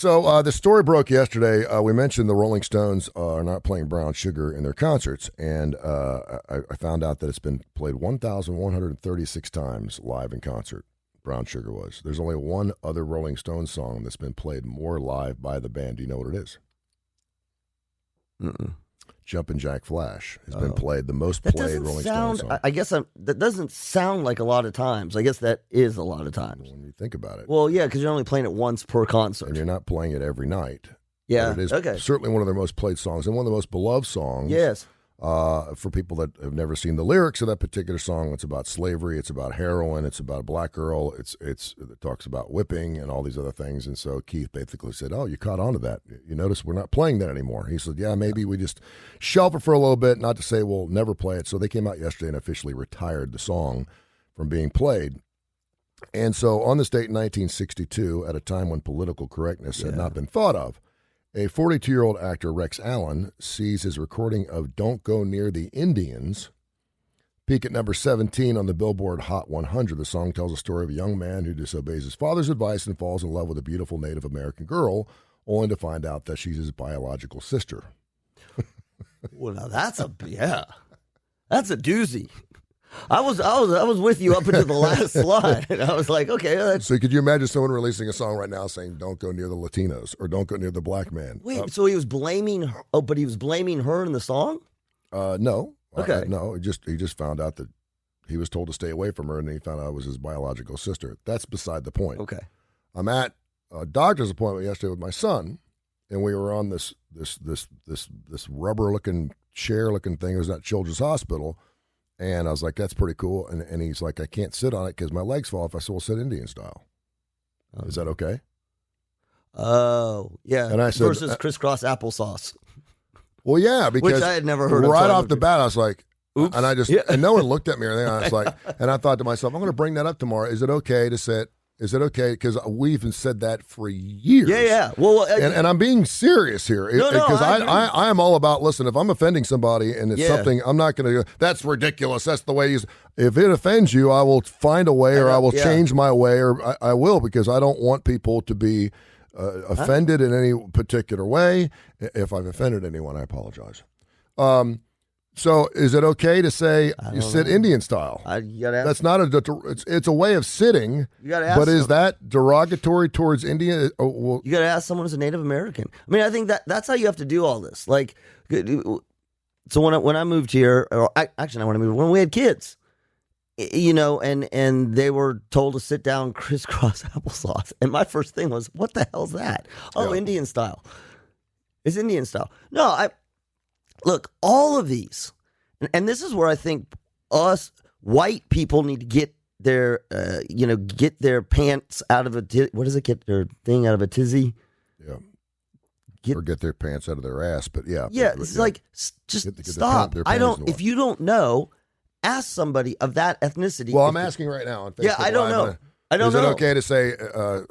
So the story broke yesterday. We mentioned the Rolling Stones are not playing Brown Sugar in their concerts, and I found out that it's been played 1,136 times live in concert. Brown Sugar was. There's only one other Rolling Stones song that's been played more live by the band. Do you know what it is? Jumpin' Jack Flash has been played the most played Rolling Stones song. I guess that doesn't sound like a lot of times. I guess that is a lot of times. When you think about it. Well, yeah, because you're only playing it once per concert. And you're not playing it every night. Yeah, but it is certainly one of their most played songs and one of the most beloved songs. Yes. For people that have never seen the lyrics of that particular song, it's about slavery, it's about heroin, it's about a black girl, it talks about whipping and all these other things. And so Keith basically said, "Oh, you caught on to that. You notice we're not playing that anymore." He said, "Yeah, maybe we just shelve it for a little bit, not to say we'll never play it." So they came out yesterday and officially retired the song from being played. And so on this date in 1962, at a time when political correctness had not been thought of, a 42-year-old actor, Rex Allen, sees his recording of Don't Go Near the Indians peak at number 17 on the Billboard Hot 100. The song tells a story of a young man who disobeys his father's advice and falls in love with a beautiful Native American girl, only to find out that she's his biological sister. Well, now that's a doozy. I was with you up until the last slide. And I was like, okay. So could you imagine someone releasing a song right now saying, "Don't go near the Latinos" or "Don't go near the black man"? Wait, so he was blaming her? Oh, but he was blaming her in the song? No. Okay. No, he just found out that he was told to stay away from her, and then he found out it was his biological sister. That's beside the point. Okay. I'm at a doctor's appointment yesterday with my son, and we were on this rubber-looking chair-looking thing. It was at Children's Hospital. And I was like, "That's pretty cool." And he's like, "I can't sit on it because my legs fall off." I said, "Well, sit Indian style." Is that okay? Oh, yeah. And I said, versus crisscross applesauce. Well, yeah, because which I had never heard of. Right off the bat, I was like, oops. And I just, and no one looked at me or anything. I was like, and I thought to myself, I'm going to bring that up tomorrow. Is it okay to sit? Is it okay? Because we even said that for years. Yeah. Well, and I'm being serious here. Because I am all about, listen, if I'm offending somebody and it's something, I'm not going to go, "That's ridiculous. That's the way you." If it offends you, I will find a way, or I will change my way, or I will, because I don't want people to be offended in any particular way. If I've offended anyone, I apologize. So is it okay to say you sit Indian style? You gotta ask. That's not it's a way of sitting. You gotta ask. But is that derogatory towards Indian? You got to ask someone who's a Native American. I mean, I think that's how you have to do all this. Like, so when I moved here, or when we had kids, and they were told to sit down crisscross applesauce, and my first thing was, "What the hell's that?" Oh, Indian style. It's Indian style. No, Look, all of these, and this is where I think us white people need to get their, get their pants out of get their thing out of a tizzy? Yeah. Or get their pants out of their ass, but yeah. Yeah, it's like, just stop. If you don't know, ask somebody of that ethnicity. Well, I'm asking right now on Facebook. Yeah, I don't know. Is it okay to say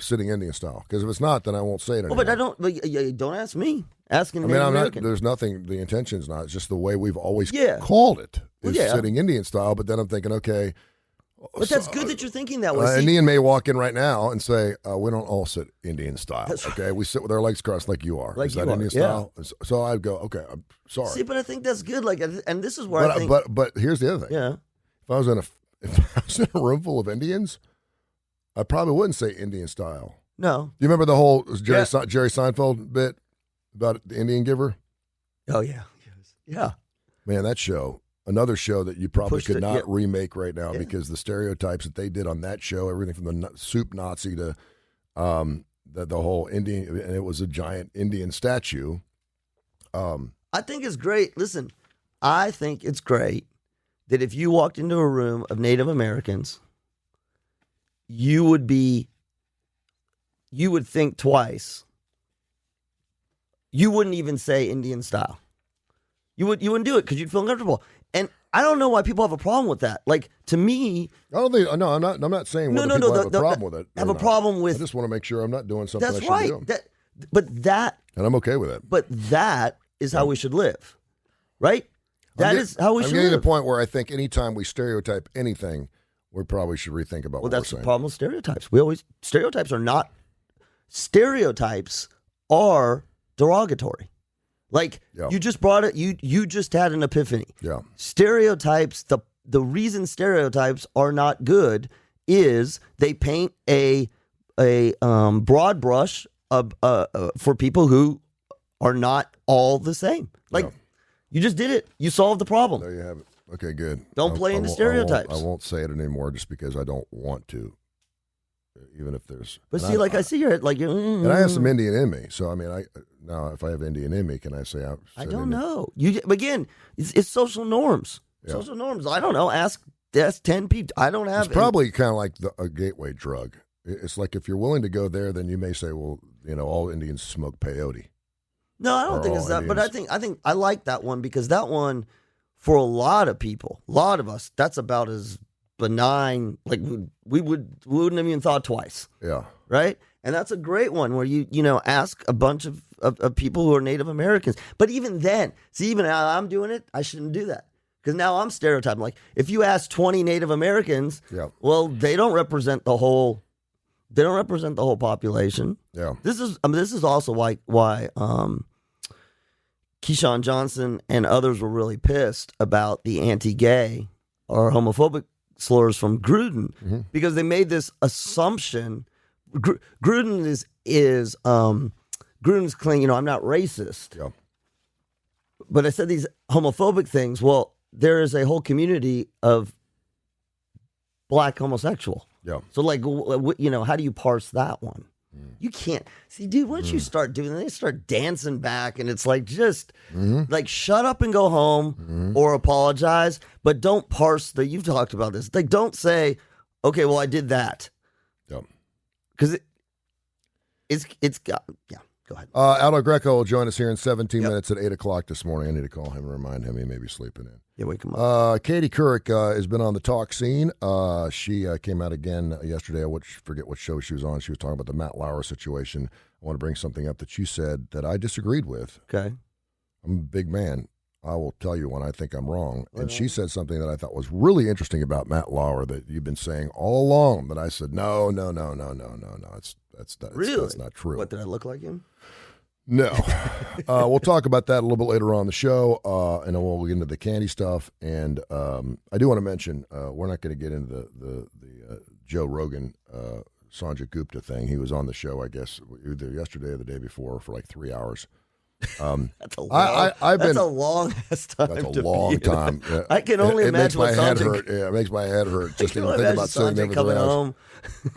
sitting Indian style? Because if it's not, then I won't say it anymore. But don't ask me. Asking Native American. There's nothing, the intention's not. It's just the way we've always called it is sitting Indian style. But then I'm thinking, okay. But that's good that you're thinking that way. Indian may walk in right now and say, "We don't all sit Indian style." That's okay, we sit with our legs crossed like you are. Like is that Indian style? So I'd go, "Okay, I'm sorry." See, but I think that's good. Like, and this is where I think. But here's the other thing. Yeah. If I was in a room full of Indians, I probably wouldn't say Indian style. No. Do you remember the whole Jerry Seinfeld bit about the Indian giver? Oh, yeah. Yeah. Man, that show, another show that you probably could not remake right now because the stereotypes that they did on that show, everything from the soup Nazi to the whole Indian, and it was a giant Indian statue. I think it's great. Listen, I think it's great that if you walked into a room of Native Americans, you would think twice. You wouldn't even say Indian style. You wouldn't do it because you'd feel uncomfortable. And I don't know why people have a problem with that. Like, to me, I don't think. No, I'm not saying people have a problem with it. Have a problem with. I just want to make sure I'm not doing something. That's I should right. do. And I'm okay with it. But that is how we should live, right? That is how we should live. I'm getting to the point where I think anytime we stereotype anything, we probably should rethink about what we're saying. Well, that's the problem with stereotypes. Stereotypes are derogatory. Like Yeah. you just brought it. You just had an epiphany. Yeah. Stereotypes. The reason stereotypes are not good is they paint a broad brush for people who are not all the same. Like you just did it. You solved the problem. There you have it. Okay, good. Don't play into stereotypes. I won't say it anymore just because I don't want to, even if there's. But see, I see your head, like and I have some Indian in me, so I mean, now if I have Indian in me, can I say I don't know. You again, it's social norms. Yeah. Social norms. I don't know. Ask 10 people. I don't have. It's probably kind of like a gateway drug. It's like if you're willing to go there, then you may say, well, all Indians smoke peyote. No, I don't think it's that. But I think I like that one because that one, for a lot of people, a lot of us, that's about as benign. Like we wouldn't have even thought twice. Yeah. Right. And that's a great one where you ask a bunch of people who are Native Americans. But even then, see, even how I'm doing it, I shouldn't do that. Because now I'm stereotyping. Like, if you ask 20 Native Americans, well, they don't represent the whole. They don't represent the whole population. Yeah. This is also why Keyshawn Johnson and others were really pissed about the anti-gay or homophobic slurs from Gruden because they made this assumption. Gruden is Gruden's claim. I'm not racist. Yeah. But I said these homophobic things. Well, there is a whole community of black homosexual. Yeah. So, how do you parse that one? You can't. See, dude, once you start doing that, they start dancing back, and it's like, just, shut up and go home or apologize, but don't parse you've talked about this. Like, don't say, okay, well, I did that. Yeah. Because it's got, yeah. Go ahead. Aldo Greco will join us here in 17 minutes at 8 o'clock this morning. I need to call him and remind him he may be sleeping in. Yeah, wake him up. Katie Couric has been on the talk scene. She came out again yesterday. I forget what show she was on. She was talking about the Matt Lauer situation. I want to bring something up that you said that I disagreed with. Okay. I'm a big man. I will tell you when I think I'm wrong. And she said something that I thought was really interesting about Matt Lauer that you've been saying all along. But I said, no. That's not true. What, did I look like him? No. We'll talk about that a little bit later on the show, and then we'll get into the candy stuff. And I do want to mention, we're not going to get into the Joe Rogan, Sanjay Gupta thing. He was on the show, I guess, either yesterday or the day before for like 3 hours. That's a long, that's a long ass time. That's a long time. Yeah. I can only imagine what Sanjay. Yeah, it makes my head hurt just even think about sitting there for 3 hours. Home.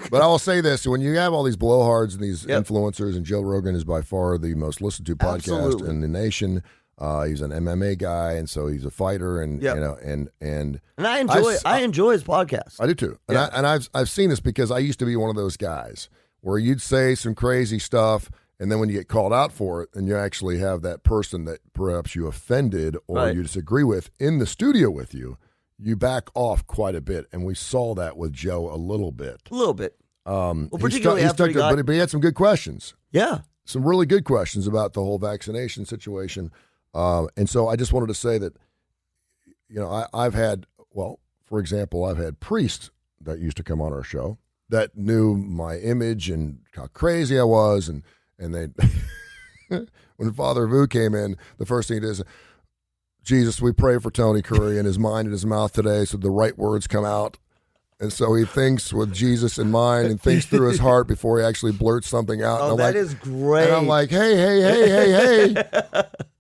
But I will say this: when you have all these blowhards and these influencers, and Joe Rogan is by far the most listened to podcast in the nation. He's an MMA guy, and so he's a fighter, and and I enjoy his podcast. I do too, and I've seen this because I used to be one of those guys where you'd say some crazy stuff. And then when you get called out for it, and you actually have that person that perhaps you offended or you disagree with in the studio with you, you back off quite a bit. And we saw that with Joe a little bit. A little bit. Particularly after but he had some good questions. Yeah. Some really good questions about the whole vaccination situation. And so I just wanted to say that, I've had, for example, I've had priests that used to come on our show that knew my image and how crazy I was, and they, when Father Vu came in, the first thing he did is, Jesus, we pray for Tony Kurre and his mind and his mouth today so the right words come out. And so he thinks with Jesus in mind and thinks through his heart before he actually blurts something out. Oh, that is great. And I'm like, hey.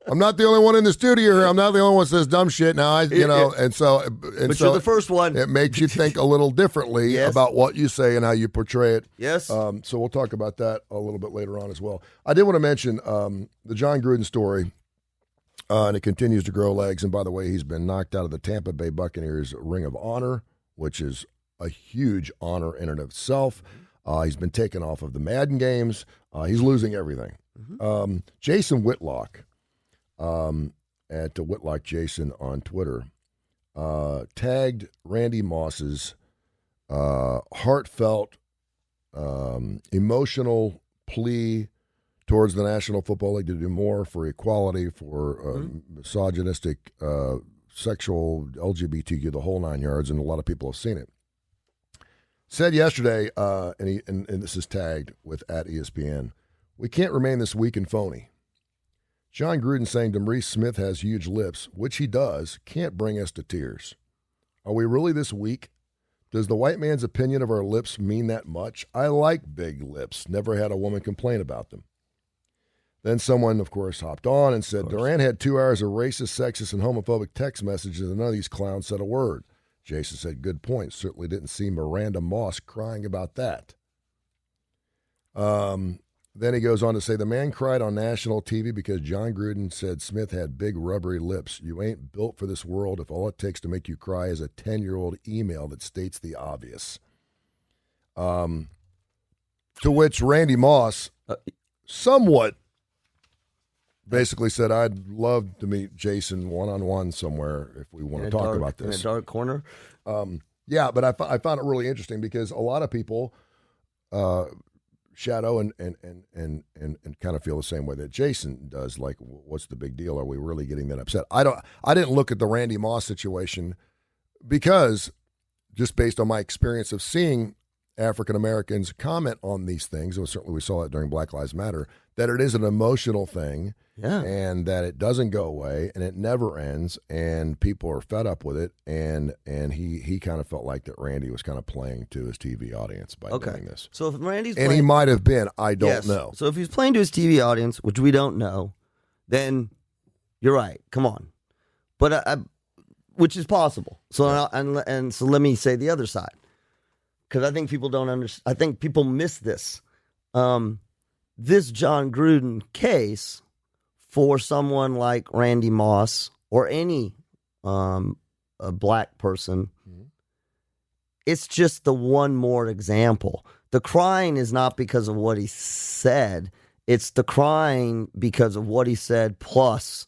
I'm not the only one in the studio here. I'm not the only one that says dumb shit now. But you're the first one. It makes you think a little differently about what you say and how you portray it. Yes. So we'll talk about that a little bit later on as well. I did want to mention the John Gruden story, and it continues to grow legs. And by the way, he's been knocked out of the Tampa Bay Buccaneers Ring of Honor, which is a huge honor in and of itself. He's been taken off of the Madden games. He's losing everything. Jason Whitlock, at Whitlock Jason on Twitter, tagged Randy Moss's heartfelt, emotional plea towards the National Football League to do more for equality, for misogynistic, sexual, LGBTQ, the whole 9 yards, and a lot of people have seen it. Said yesterday, and this is tagged with @ESPN, We can't remain this weak and phony. John Gruden saying Maurice Smith has huge lips, which he does, can't bring us to tears. Are we really this weak? Does the white man's opinion of our lips mean that much? I like big lips. Never had a woman complain about them. Then someone, of course, hopped on and said, Durant had 2 hours of racist, sexist, and homophobic text messages, and none of these clowns said a word. Jason said, good point. Certainly didn't see Miranda Moss crying about that. Then he goes on to say, the man cried on national TV because John Gruden said Smith had big rubbery lips. You ain't built for this world if all it takes to make you cry is a 10-year-old email that states the obvious. To which Randy Moss somewhat basically said, I'd love to meet Jason one-on-one somewhere if we want to talk about this. In a dark corner? Yeah, but I found it really interesting because a lot of people shadow and kind of feel the same way that Jason does. Like, what's the big deal? Are we really getting that upset? I didn't look at the Randy Moss situation because just based on my experience of seeing African Americans comment on these things, and certainly we saw it during Black Lives Matter, that it is an emotional thing. Yeah. And that it doesn't go away and it never ends and people are fed up with it and he kind of felt like that Randy was kind of playing to his TV audience by doing this. So if Randy's and he might have been, I don't know. So if he's playing to his TV audience, which we don't know, then you're right. Come on. But which is possible. So and so let me say the other side. Cuz I think people don't understand. I think people miss this. This John Gruden case for someone like Randy Moss or any a black person, it's just the one more example. The crying is not because of what he said. It's the crying because of what he said plus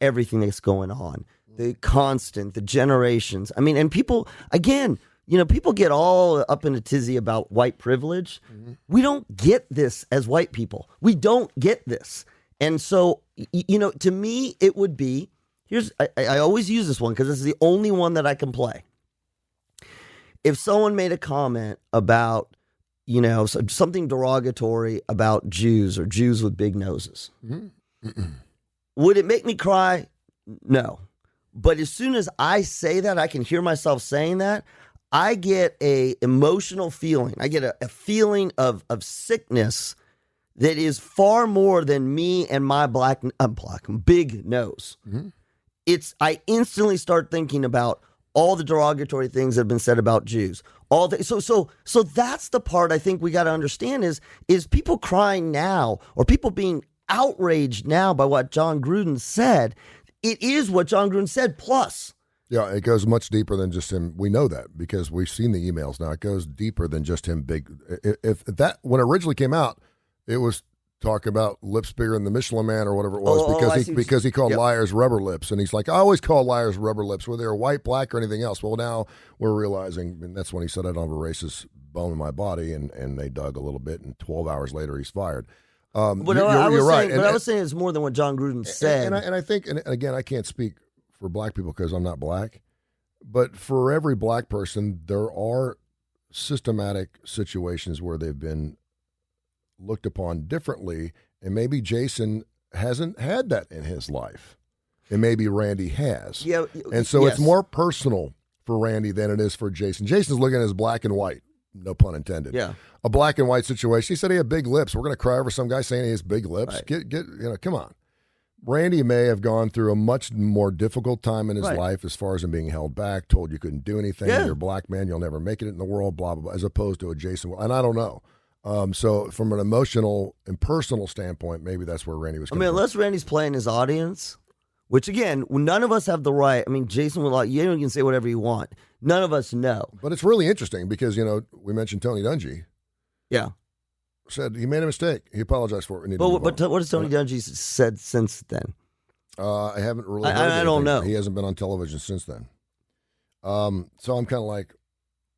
everything that's going on. The constant, the generations. I mean, and people, again, people get all up in a tizzy about white privilege. We don't get this as white people. We don't get this. And so, to me, it would be, I always use this one because this is the only one that I can play. If someone made a comment about, something derogatory about Jews or Jews with big noses, would it make me cry? No. But as soon as I say that, I can hear myself saying that, I get a emotional feeling. I get a feeling of sickness that is far more than me and my big nose. I instantly start thinking about all the derogatory things that have been said about Jews. So that's the part I think we got to understand is people crying now or people being outraged now by what John Gruden said. It is what John Gruden said plus. Yeah, it goes much deeper than just him. We know that because we've seen the emails now. It goes deeper than just him big. If that, when it originally came out, it was talking about lips bigger than the Michelin Man or whatever it was because he called liars rubber lips. And he's like, I always call liars rubber lips, whether they're white, black, or anything else. Well, now we're realizing, and that's when he said, I don't have a racist bone in my body. And they dug a little bit, and 12 hours later, he's fired. You're right. But I was saying it's more than what John Gruden said. And I think, and again, I can't speak for black people because I'm not black. But for every black person, there are systematic situations where they've been looked upon differently, and maybe Jason hasn't had that in his life, and maybe Randy has. Yeah, and so it's more personal for Randy than it is for Jason. Jason's looking at his black and white, no pun intended. Yeah, a black and white situation. He said he had big lips. We're going to cry over some guy saying he has big lips. Right. Come on. Randy may have gone through a much more difficult time in his life as far as him being held back, told you couldn't do anything. You're a black man, you'll never make it in the world, blah, blah, blah, as opposed to a Jason. And I don't know. So from an emotional and personal standpoint, maybe that's where Randy was coming from. Unless Randy's playing his audience, which again, none of us have the right. I mean, Jason will you can say whatever you want. None of us know. But it's really interesting because, we mentioned Tony Dungy. Yeah. Said he made a mistake. He apologized for it. But what has Tony Dungy said since then? I haven't really heard I don't know. He hasn't been on television since then. So I'm kind of like,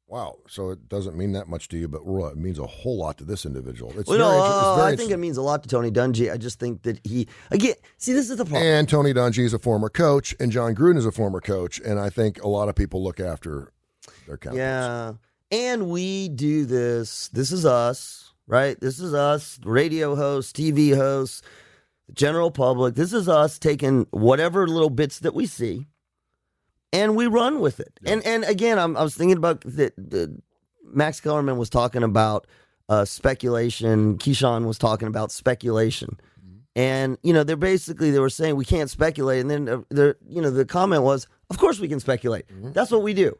wow, so it doesn't mean that much to you, but it means a whole lot to this individual. I think it means a lot to Tony Dungy. I just think that this is the problem. And Tony Dungy is a former coach, and John Gruden is a former coach, and I think a lot of people look after their counterparts. Yeah, and we do this. This is us. right? This is us, radio hosts, TV hosts, the general public. This is us taking whatever little bits that we see, and we run with it. Yeah. And again, I was thinking about Max Kellerman was talking about speculation. Keyshawn was talking about speculation. And, they were saying we can't speculate. And then, the comment was, of course we can speculate. That's what we do.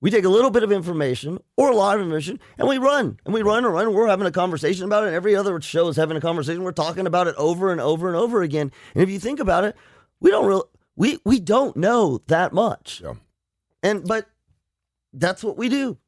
We take a little bit of information or a lot of information and we run. And we run and run. And we're having a conversation about it. And every other show is having a conversation. We're talking about it over and over and over again. And if you think about it, we don't know that much. Yeah. But that's what we do.